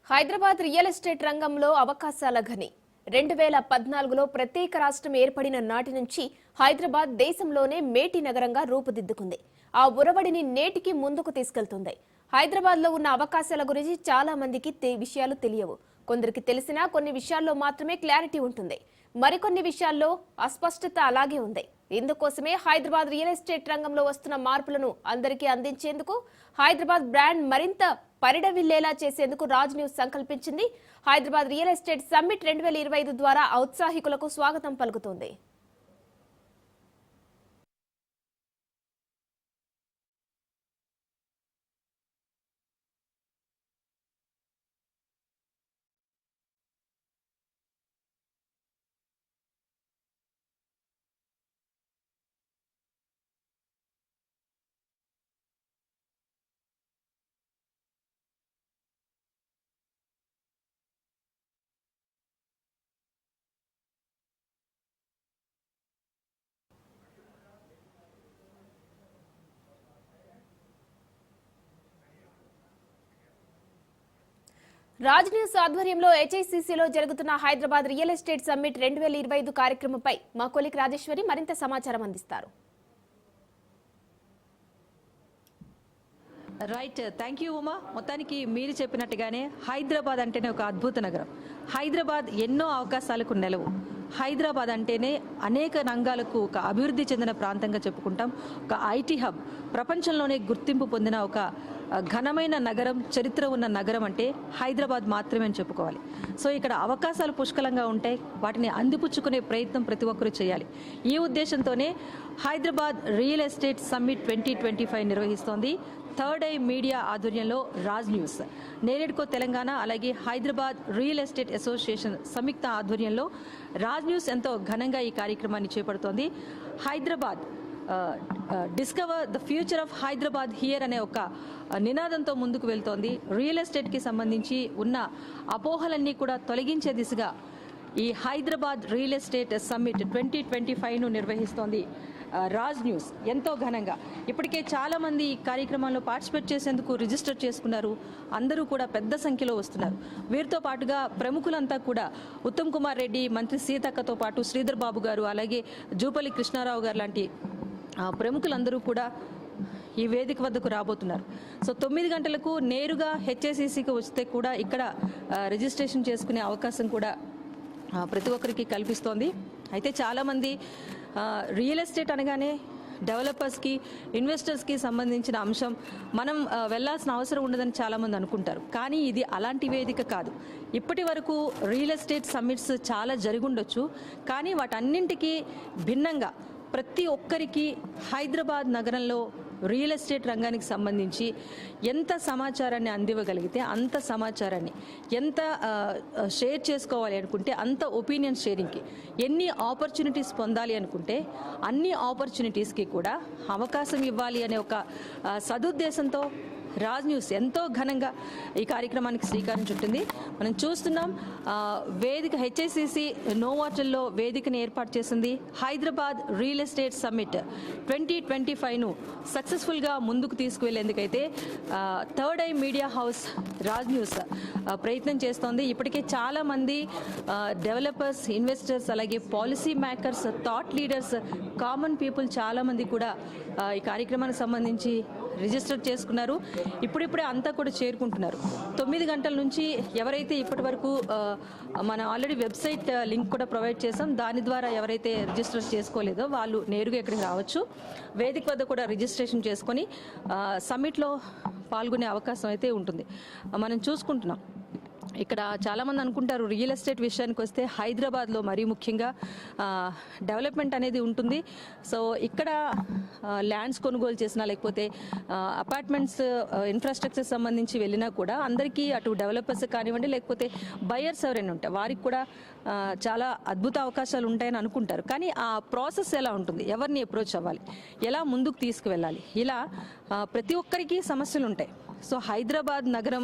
Hyderabad real estate రంగంలో అవకాశాల ఘని 2014లో ప్రత్యేక రాష్ట్రం ఏర్పడిన నాటి నుంచి హైదరాబాద్ దేశంలోనే మేటి నగరంగా రూపుదిద్దుకుంది. ఆ ఉరవడిని నేటికి ముందుకు తీసుకెళ్తుంది. హైదరాబాద్లో ఉన్న అవకాశాల గురించి చాలా మందికి విషయాలు తెలియవు. కొందరికి తెలిసినా కొన్ని విషయాల్లో మాత్రమే క్లారిటీ ఉంటుంది. మరికొన్ని విషయాల్లో అస్పష్టత అలాగే ఉంది. ఇందుకోసమే హైదరాబాద్ రియల్ ఎస్టేట్ రంగంలో వస్తున్న మార్పులను అందరికీ అందించేందుకు హైదరాబాద్ బ్రాండ్ మరింత పరిడవిల్లేలా చేసేందుకు రాజ్ న్యూస్ సంకల్పించింది. హైదరాబాద్ రియల్ ఎస్టేట్ సమ్మిట్ 2025 ద్వారా ఔత్సాహికులకు స్వాగతం పలుకుతోంది. రాజ్ న్యూస్ ఆధ్వర్యంలో హెచ్ఐసిసిలో జరుగుతున్న హైదరాబాద్ రియల్ ఎస్టేట్ సమ్మిట్ 2025 కార్యక్రమంపై మా కొలిక్ రాజేశ్వరి మరింత సమాచారం అందిస్తారు. Right, thank you Uma. మొత్తానికి మీరు చెప్పినట్టుగానే హైదరాబాద్ అంటేనే ఒక అద్భుత నగరం. హైదరాబాద్ ఎన్నో అవకాశాలకు నెలవు. హైదరాబాద్ అంటేనే అనేక రంగాలకు ఒక అభివృద్ధి చెందిన ప్రాంతంగా చెప్పుకుంటాం. ఒక ఐటీ హబ్, ప్రపంచంలోనే గుర్తింపు పొందిన ఒక ఘనమైన నగరం, చరిత్ర ఉన్న నగరం అంటే హైదరాబాద్ మాత్రమే అని చెప్పుకోవాలి. సో ఇక్కడ అవకాశాలు పుష్కలంగా ఉంటాయి. వాటిని అందిపుచ్చుకునే ప్రయత్నం ప్రతి ఒక్కరూ చేయాలి. ఈ ఉద్దేశంతోనే హైదరాబాద్ రియల్ ఎస్టేట్ సమ్మిట్ 2025 నిర్వహిస్తోంది. థర్డ్ ఐ మీడియా ఆధ్వర్యంలో రాజ్ న్యూస్, నేరేడ్కో తెలంగాణ, అలాగే హైదరాబాద్ రియల్ ఎస్టేట్ అసోసియేషన్ సంయుక్త ఆధ్వర్యంలో రాజ్ న్యూస్ ఎంతో ఘనంగా ఈ కార్యక్రమాన్ని చేపడుతోంది. Hyderabad discover the future of Hyderabad here అనే ఒక నినాదంతో ముందుకు వెళ్తోంది. రియల్ ఎస్టేట్కి సంబంధించి ఉన్న అపోహలన్నీ కూడా తొలగించే దిశగా ఈ హైదరాబాద్ రియల్ ఎస్టేట్ సమ్మిట్ 2025ను నిర్వహిస్తోంది రాజ్ న్యూస్ ఎంతో ఘనంగా. ఇప్పటికే చాలామంది ఈ కార్యక్రమంలో పార్టిసిపేట్ చేసేందుకు రిజిస్టర్ చేసుకున్నారు. అందరూ కూడా పెద్ద సంఖ్యలో వస్తున్నారు. వీరితో పాటుగా ప్రముఖులంతా కూడా ఉత్తమ్ కుమార్ రెడ్డి, మంత్రి సీతక్కతో పాటు శ్రీధర్ బాబు గారు, అలాగే జూపల్లి కృష్ణారావు గారు లాంటి ప్రముఖులందరూ కూడా ఈ వేదిక వద్దకు రాబోతున్నారు. సో 9 గంటలకు నేరుగా హెచ్ఐసిసికి వస్తే కూడా ఇక్కడ రిజిస్ట్రేషన్ చేసుకునే అవకాశం కూడా ప్రతి ఒక్కరికి కల్పిస్తోంది. అయితే చాలామంది రియల్ ఎస్టేట్ అనగానే డెవలపర్స్కి, ఇన్వెస్టర్స్కి సంబంధించిన అంశం, మనం వెళ్లాల్సిన అవసరం ఉండదని చాలామంది అనుకుంటారు. కానీ ఇది అలాంటి వేదిక కాదు. ఇప్పటి వరకు రియల్ ఎస్టేట్ సమ్మిట్స్ చాలా జరుగుండొచ్చు, కానీ వాటన్నింటికీ భిన్నంగా ప్రతి ఒక్కరికి హైదరాబాద్ నగరంలో రియల్ ఎస్టేట్ రంగానికి సంబంధించి ఎంత సమాచారాన్ని అందివ్వగలిగితే అంత సమాచారాన్ని, ఎంత షేర్ చేసుకోవాలి అనుకుంటే అంత ఒపీనియన్ షేరింగ్కి, ఎన్ని ఆపర్చునిటీస్ పొందాలి అనుకుంటే అన్ని ఆపర్చునిటీస్కి కూడా అవకాశం ఇవ్వాలి అనే ఒక సదుద్దేశంతో రాజ్ న్యూస్ ఎంతో ఘనంగా ఈ కార్యక్రమానికి శ్రీకారం చుట్టింది. మనం చూస్తున్నాం, వేదిక హెచ్ఐసిసి నోవాటల్లో వేదికను ఏర్పాటు చేసింది. హైదరాబాద్ రియల్ ఎస్టేట్ సమ్మిట్ 2025ను సక్సెస్ఫుల్గా ముందుకు తీసుకువెళ్లేందుకైతే third eye media house Raj news ప్రయత్నం చేస్తోంది. ఇప్పటికే చాలామంది డెవలపర్స్, ఇన్వెస్టర్స్, అలాగే policy makers, thought leaders, common people చాలామంది కూడా ఈ కార్యక్రమానికి సంబంధించి రిజిస్టర్ చేసుకున్నారు. ఇప్పుడిప్పుడే అంతా కూడా చేరుకుంటున్నారు. 9 గంటల నుంచి ఎవరైతే ఇప్పటి వరకు మన ఆల్రెడీ వెబ్సైట్ లింక్ కూడా ప్రొవైడ్ చేసాం, దాని ద్వారా ఎవరైతే రిజిస్టర్ చేసుకోలేదో వాళ్ళు నేరుగా ఇక్కడికి రావచ్చు. వేదిక వద్ద కూడా రిజిస్ట్రేషన్ చేసుకొని సమ్మిట్లో పాల్గొనే అవకాశం అయితే ఉంటుంది. మనం చూసుకుంటున్నాం, ఇక్కడ చాలామంది అనుకుంటారు రియల్ ఎస్టేట్ విషయానికి వస్తే హైదరాబాద్లో మరీ ముఖ్యంగా డెవలప్మెంట్ అనేది ఉంటుంది. సో ఇక్కడ ల్యాండ్స్ కొనుగోలు చేసినా, లేకపోతే అపార్ట్మెంట్స్ ఇన్ఫ్రాస్ట్రక్చర్ సంబంధించి వెళ్ళినా కూడా అందరికీ అటు డెవలపర్స్ కానివ్వండి, లేకపోతే బయర్స్ ఎవరైనా ఉంటాయి, వారికి కూడా చాలా అద్భుత అవకాశాలు ఉంటాయని అనుకుంటారు. కానీ ఆ ప్రాసెస్ ఎలా ఉంటుంది, ఎవరిని అప్రోచ్ అవ్వాలి, ఎలా ముందుకు తీసుకువెళ్ళాలి, ఇలా ప్రతి ఒక్కరికి సమస్యలు ఉంటాయి. సో హైదరాబాద్ నగరం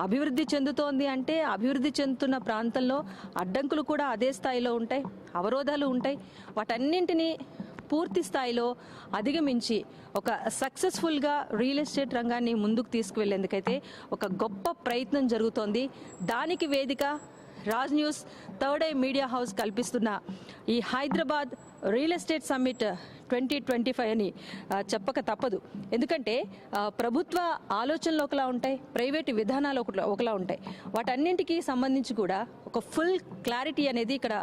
అభివృద్ధి చెందుతోంది అంటే అభివృద్ధి చెందుతున్న ప్రాంతంలో అడ్డంకులు కూడా అదే స్థాయిలో ఉంటాయి, అవరోధాలు ఉంటాయి. వాటన్నింటినీ పూర్తి స్థాయిలో అధిగమించి ఒక సక్సెస్ఫుల్గా రియల్ ఎస్టేట్ రంగాన్ని ముందుకు తీసుకువెళ్లేందుకైతే ఒక గొప్ప ప్రయత్నం జరుగుతోంది. దానికి వేదిక Raj news third eye media house కల్పిస్తున్న ఈ హైదరాబాద్ రియల్ ఎస్టేట్ సమ్మిట్ 2025 అని చెప్పక తప్పదు. ఎందుకంటే ప్రభుత్వ ఆలోచనలు ఒకలా ఉంటాయి, ప్రైవేటు విధానాలు ఒకలా ఉంటాయి. వాటన్నింటికి సంబంధించి కూడా ఒక ఫుల్ క్లారిటీ అనేది ఇక్కడ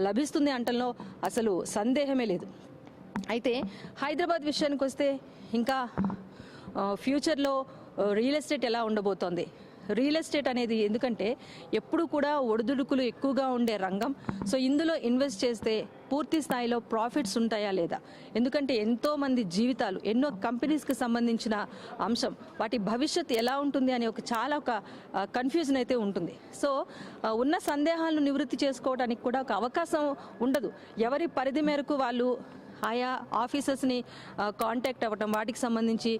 లభిస్తుంది అంటంలో అసలు సందేహమే లేదు. అయితే హైదరాబాద్ విషయానికి వస్తే ఇంకా ఫ్యూచర్లో రియల్ ఎస్టేట్ ఎలా ఉండబోతోంది? రియల్ ఎస్టేట్ అనేది ఎందుకంటే ఎప్పుడు కూడా ఒడిదుడుకులు ఎక్కువగా ఉండే రంగం. సో ఇందులో ఇన్వెస్ట్ చేస్తే పూర్తి స్థాయిలో ప్రాఫిట్స్ ఉంటాయా లేదా? ఎందుకంటే ఎంతో మంది జీవితాలు, ఎన్నో కంపెనీస్కి సంబంధించిన అంశం, వాటి భవిష్యత్తు ఎలా ఉంటుంది అనే ఒక కన్ఫ్యూజన్ అయితే ఉంటుంది. సో ఉన్న సందేహాలను నివృత్తి చేసుకోవడానికి కూడా ఒక అవకాశం ఉండదు. ఎవరి పరిధి మేరకు వాళ్ళు ఆయా ఆఫీసర్స్ని కాంటాక్ట్ అవ్వటం, వాటికి సంబంధించి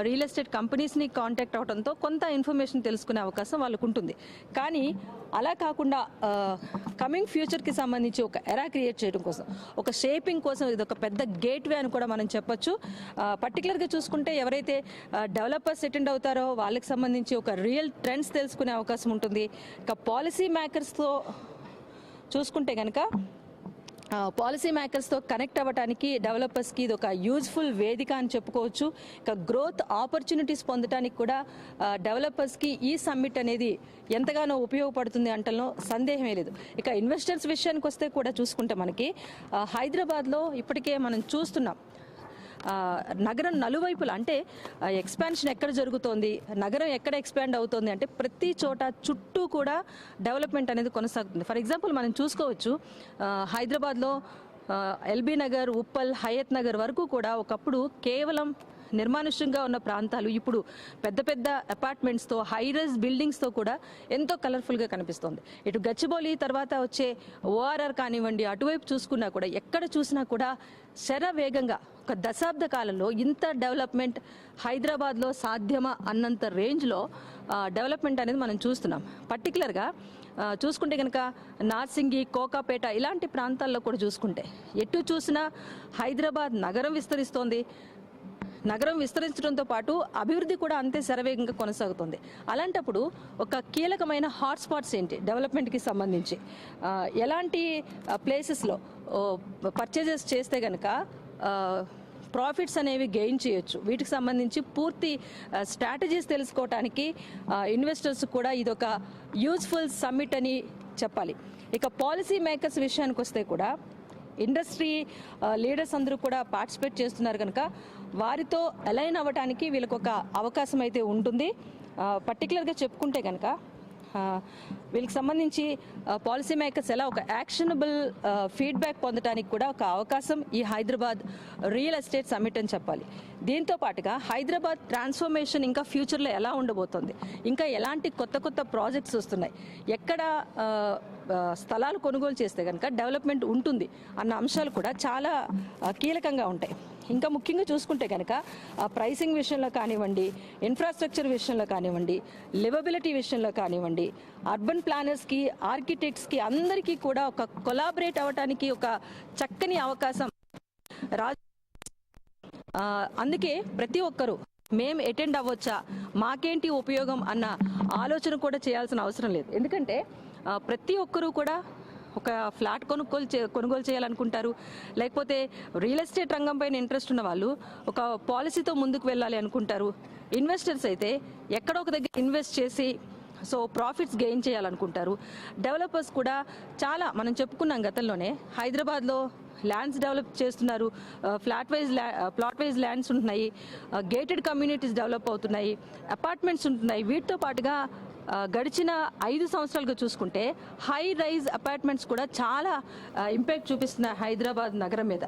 రియల్ ఎస్టేట్ కంపెనీస్ని కాంటాక్ట్ అవ్వడంతో కొంత ఇన్ఫర్మేషన్ తెలుసుకునే అవకాశం వాళ్ళకు ఉంటుంది. కానీ అలా కాకుండా కమింగ్ ఫ్యూచర్కి సంబంధించి ఒక ఎరా క్రియేట్ చేయడం కోసం, ఒక షేపింగ్ కోసం ఇది ఒక పెద్ద గేట్వే అని కూడా మనం చెప్పొచ్చు. పర్టికులర్గా చూసుకుంటే ఎవరైతే డెవలపర్స్ అటెండ్ అవుతారో వాళ్ళకి సంబంధించి ఒక రియల్ ట్రెండ్స్ తెలుసుకునే అవకాశం ఉంటుంది. ఇక పాలసీ మేకర్స్తో చూసుకుంటే కనుక పాలసీ మేకర్స్తో కనెక్ట్ అవ్వడానికి డెవలపర్స్కి ఇది ఒక యూజ్ఫుల్ వేదిక అని చెప్పుకోవచ్చు. ఇక గ్రోత్ ఆపర్చునిటీస్ పొందడానికి కూడా డెవలపర్స్కి ఈ సమ్మిట్ అనేది ఎంతగానో ఉపయోగపడుతుంది అంటలో సందేహమే లేదు. ఇక ఇన్వెస్టర్స్ విషయానికి వస్తే కూడా చూసుకుంటే మనకి హైదరాబాద్లో ఇప్పటికే మనం చూస్తున్నాం నగరం నలువైపులా, అంటే ఎక్స్పాన్షన్ ఎక్కడ జరుగుతోంది, నగరం ఎక్కడ ఎక్స్పాండ్ అవుతోంది అంటే ప్రతి చోట చుట్టూ కూడా డెవలప్మెంట్ అనేది కొనసాగుతుంది. ఫర్ ఎగ్జాంపుల్ మనం చూసుకోవచ్చు, హైదరాబాద్లో ఎల్బీ నగర్, ఉప్పల్, హయత్ నగర్ వరకు కూడా ఒకప్పుడు కేవలం నిర్మానుష్యంగా ఉన్న ప్రాంతాలు ఇప్పుడు పెద్ద పెద్ద అపార్ట్మెంట్స్తో, హై రైజ్ బిల్డింగ్స్తో కూడా ఎంతో కలర్ఫుల్గా కనిపిస్తోంది. ఇటు గచ్చిబౌలి తర్వాత వచ్చే ఓఆర్ఆర్ కానివ్వండి, అటువైపు చూసుకున్నా కూడా ఎక్కడ చూసినా కూడా శరవేగంగా ఒక దశాబ్ద కాలంలో ఇంత డెవలప్మెంట్ హైదరాబాద్లో సాధ్యమా అన్నంత రేంజ్లో డెవలప్మెంట్ అనేది మనం చూస్తున్నాం. పర్టికులర్గా చూసుకుంటే కనుక నార్సింగి, కోకాపేట ఇలాంటి ప్రాంతాల్లో కూడా చూసుకుంటే ఎటు చూసినా హైదరాబాద్ నగరం విస్తరిస్తోంది. నగరం విస్తరించడంతో పాటు అభివృద్ధి కూడా అంతే శరవేగంగా కొనసాగుతుంది. అలాంటప్పుడు ఒక కీలకమైన హాట్స్పాట్స్ ఏంటి డెవలప్మెంట్కి సంబంధించి, ఎలాంటి ప్లేసెస్లో పర్చేజెస్ చేస్తే కనుక ప్రాఫిట్స్ అనేవి గెయిన్ చేయొచ్చు, వీటికి సంబంధించి పూర్తి స్ట్రాటజీస్ తెలుసుకోవడానికి ఇన్వెస్టర్స్ కూడా ఇదొక యూజ్ఫుల్ సమ్మిట్ అని చెప్పాలి. ఇక పాలసీ మేకర్స్ విషయానికి వస్తే కూడా ఇండస్ట్రీ లీడర్స్ అందరూ కూడా పార్టిసిపేట్ చేస్తున్నారు కనుక వారితో అలైన్ అవ్వడానికి వీళ్ళకి ఒక అవకాశం అయితే ఉంటుంది. పర్టికులర్గా చెప్పుకుంటే కనుక వీళ్ళకి సంబంధించి పాలసీ మేకర్స్ ఎలా ఒక యాక్షనబుల్ ఫీడ్బ్యాక్ పొందడానికి కూడా ఒక అవకాశం ఈ హైదరాబాద్ రియల్ ఎస్టేట్ సమ్మిట్ అని చెప్పాలి. దీంతో పాటుగా హైదరాబాద్ ట్రాన్స్ఫర్మేషన్ ఇంకా ఫ్యూచర్లో ఎలా ఉండబోతోంది, ఇంకా ఎలాంటి కొత్త కొత్త ప్రాజెక్ట్స్ వస్తున్నాయి, ఎక్కడ స్థలాలు కొనుగోలు చేస్తే కనుక డెవలప్మెంట్ ఉంటుంది అన్న అంశాలు కూడా చాలా కీలకంగా ఉంటాయి. ఇంకా ముఖ్యంగా చూసుకుంటే కనుక ప్రైసింగ్ విషయంలో కానివ్వండి, ఇన్ఫ్రాస్ట్రక్చర్ విషయంలో కానివ్వండి, లివబిలిటీ విషయంలో కానివ్వండి, అర్బన్ ప్లానర్స్కి, ఆర్కిటెక్ట్స్కి అందరికీ కూడా ఒక కొలాబరేట్ అవ్వడానికి ఒక చక్కని అవకాశం అందుకే ప్రతి ఒక్కరూ మేము అటెండ్ అవ్వచ్చా, మాకేంటి ఉపయోగం అన్న ఆలోచన కూడా చేయాల్సిన అవసరం లేదు. ఎందుకంటే ప్రతి ఒక్కరూ కూడా ఒక ఫ్లాట్ కొనుగోలు చేయాలనుకుంటారు, లేకపోతే రియల్ ఎస్టేట్ రంగం పైన ఇంట్రెస్ట్ ఉన్న వాళ్ళు ఒక పాలసీతో ముందుకు వెళ్ళాలి అనుకుంటారు. ఇన్వెస్టర్స్ అయితే ఎక్కడో ఒక దగ్గర ఇన్వెస్ట్ చేసి సో ప్రాఫిట్స్ గెయిన్ చేయాలనుకుంటారు. డెవలపర్స్ కూడా చాలా మనం చెప్పుకున్నాం గతంలోనే హైదరాబాద్లో ల్యాండ్స్ డెవలప్ చేస్తున్నారు, ప్లాట్ వైజ్ ల్యాండ్స్ ఉంటున్నాయి, గేటెడ్ కమ్యూనిటీస్ డెవలప్ అవుతున్నాయి, అపార్ట్మెంట్స్ ఉంటున్నాయి. వీటితో పాటుగా గడిచిన 5 సంవత్సరాలుగా చూసుకుంటే హై రైజ్ అపార్ట్మెంట్స్ కూడా చాలా ఇంపాక్ట్ చూపిస్తున్నాయి హైదరాబాద్ నగరం మీద.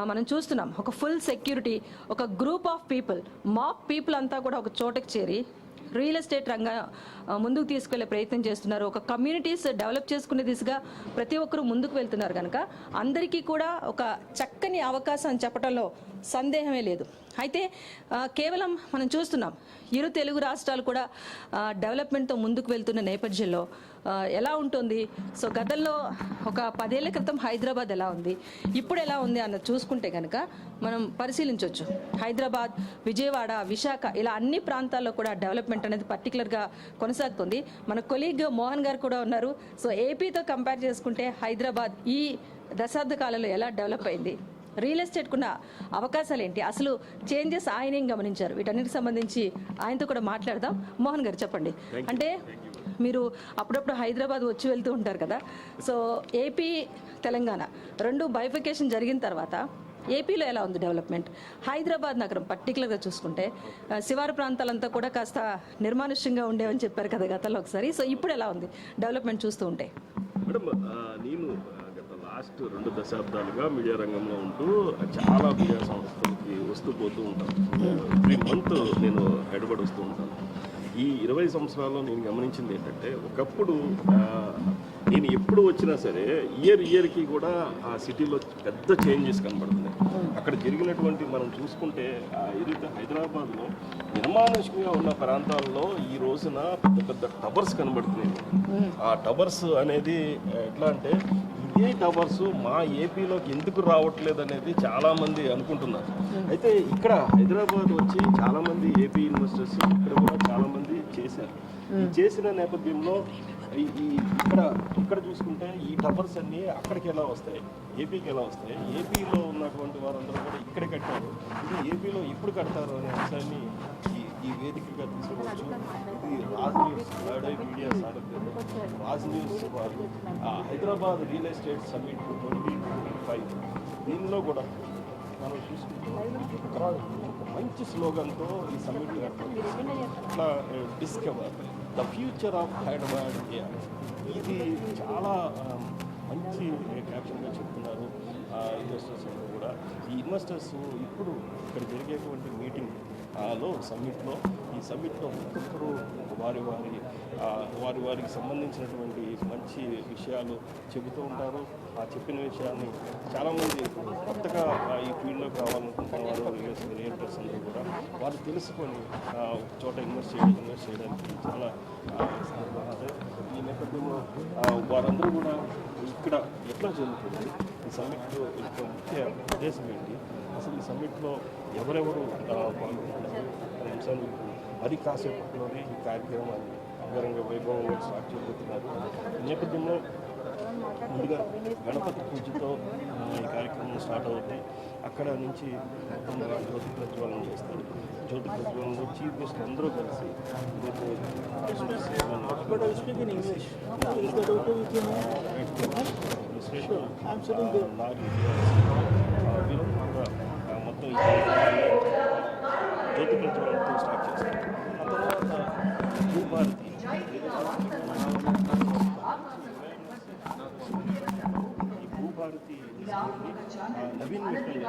మనం చూస్తున్నాం ఒక ఫుల్ సెక్యూరిటీ, ఒక group of people, mock people అంతా కూడా ఒక చోటకి చేరి రియల్ ఎస్టేట్ రంగం ముందుకు తీసుకెళ్లే ప్రయత్నం చేస్తున్నారు. ఒక కమ్యూనిటీస్ డెవలప్ చేసుకునే దిశగా ప్రతి ఒక్కరూ ముందుకు వెళ్తున్నారు కనుక అందరికీ కూడా ఒక చక్కని అవకాశం చెప్పడంలో సందేహమే లేదు. అయితే కేవలం మనం చూస్తున్నాం ఇరు తెలుగు రాష్ట్రాలు కూడా డెవలప్మెంట్తో ముందుకు వెళ్తున్న నేపథ్యంలో ఎలా ఉంటుంది, సో గతంలో ఒక 10 ఏళ్ల క్రితం హైదరాబాద్ ఎలా ఉంది, ఇప్పుడు ఎలా ఉంది అన్నది చూసుకుంటే కనుక మనం పరిశీలించవచ్చు. హైదరాబాద్, విజయవాడ, విశాఖ ఇలా అన్ని ప్రాంతాల్లో కూడా డెవలప్మెంట్ అనేది పర్టికులర్గా కొనసాగుతుంది. మన కొలీగ్ మోహన్ గారు కూడా ఉన్నారు. సో ఏపీతో కంపేర్ చేసుకుంటే హైదరాబాద్ ఈ దశాబ్ద కాలంలో ఎలా డెవలప్ అయింది, రియల్ ఎస్టేట్కున్న అవకాశాలు ఏంటి, అసలు చేంజెస్ ఆయన ఏం గమనించారు, వీటన్నిటికి సంబంధించి ఆయనతో కూడా మాట్లాడదాం. మోహన్ గారు చెప్పండి. అంటే మీరు అప్పుడప్పుడు హైదరాబాద్ వచ్చి వెళ్తూ ఉంటారు కదా, సో ఏపీ తెలంగాణ రెండు బైఫికేషన్ జరిగిన తర్వాత ఏపీలో ఎలా ఉంది డెవలప్మెంట్, హైదరాబాద్ నగరం పర్టికులర్గా చూసుకుంటే శివారు ప్రాంతాలంతా కూడా కాస్త నిర్మానుష్యంగా ఉండేవని చెప్పారు కదా గతంలో ఒకసారి, సో ఇప్పుడు ఎలా ఉంది డెవలప్మెంట్ చూస్తూ ఉంటే? మేడం, నేను గత లాస్ట్ 2 దశాబ్దాలుగా మీడియా రంగంలో ఉంటూ చాలా మీడియా సంస్థలకి వస్తూ పోతూ ఉంటాను. 3 మంత్ నేను హైదరాబాద్ వస్తూ ఉంటాను. ఈ 20 సంవత్సరాల్లో నేను గమనించింది ఏంటంటే, ఒకప్పుడు నేను ఎప్పుడు వచ్చినా సరే ఇయర్కి కూడా ఆ సిటీలో పెద్ద చేంజెస్ కనబడుతున్నాయి. అక్కడ జరిగినటువంటి మనం చూసుకుంటే ఏదైతే హైదరాబాద్లో నిర్మానుష్యంగా ఉన్న ప్రాంతాల్లో ఈ రోజున పెద్ద పెద్ద టవర్స్ కనబడుతున్నాయి. ఆ టవర్స్ అనేది ఎట్లా అంటే, ఇదే టవర్స్ మా ఏపీలోకి ఎందుకు రావట్లేదు అనేది చాలామంది అనుకుంటున్నారు. అయితే ఇక్కడ హైదరాబాద్ వచ్చి చాలామంది ఏపీ ఇన్వెస్టర్స్ ఇక్కడ కూడా చాలామంది చేశారు. ఈ చేసిన నేపథ్యంలో ఇక్కడ చూసుకుంటే ఈ టవర్స్ అన్నీ అక్కడికి ఎలా వస్తాయి, ఏపీకి ఎలా వస్తాయి, ఏపీలో ఉన్నటువంటి వారందరూ కూడా ఇక్కడ కట్టారు, ఇది ఏపీలో ఎప్పుడు కడతారు అనే అంశాన్ని ఈ వేదికగా తీసుకోవచ్చు. ఇది రాజ్ న్యూస్ మీడియా సారథ్యంలో రాజ్ న్యూస్ వారు హైదరాబాద్ రియల్ ఎస్టేట్ సమ్మిట్ 2025 దీనిలో కూడా మనం చూసుకుంటే ఒక మంచి స్లోగన్తో ఈ సమ్మిట్ ఇట్లా discover the future of Hyderabad. ఇది చాలా మంచి క్యాప్షన్గా చెప్తున్నారు ఇన్వెస్టర్స్ అందరూ కూడా. ఈ ఇన్వెస్టర్స్ ఇప్పుడు ఇక్కడ జరిగేటువంటి మీటింగ్ ఈ సమ్మిట్లో ఒక్కొక్కరు వారికి సంబంధించినటువంటి మంచి విషయాలు చెబుతూ ఉంటారు. ఆ చెప్పిన విషయాన్ని చాలామంది కొత్తగా ఈ ఫీల్డ్లోకి రావాలనుకుంటున్న వారు రియల్టర్స్ అందరూ కూడా వారు తెలుసుకొని ఒక చోట ఇన్వెస్ట్ చేయడానికి చాలా ఈ నేపథ్యంలో వారందరూ కూడా ఇక్కడ ఎట్లా జరుగుతుంది, ఈ సమ్మిట్లో యొక్క ముఖ్య ఉద్దేశం ఏంటి, అసలు ఈ సమ్మిట్లో ఎవరెవరు పాల్గొంటున్నారు అనే అంశాన్ని మరి కాసేపట్లోనే ఈ కార్యక్రమాన్ని అంగరంగ వైభవంగా స్టార్ట్ చేయబోతున్నారు. ఈ నేపథ్యంలో ముందుగా గణపతి పూజతో ఈ కార్యక్రమం స్టార్ట్ అవుతుంది. అక్కడ నుంచి మొత్తంగా జ్యోతి ప్రజ్వలనం చేస్తారు. జ్యోతి ప్రజ్వలనంలో చీఫ్ గెస్ట్ అందరూ కలిసి మొత్తం జ్యోతి ప్రజ్వలనంతో స్టార్ట్ చేస్తారు. ఆ తర్వాత భూభారతి నవీన్ మిట్టల్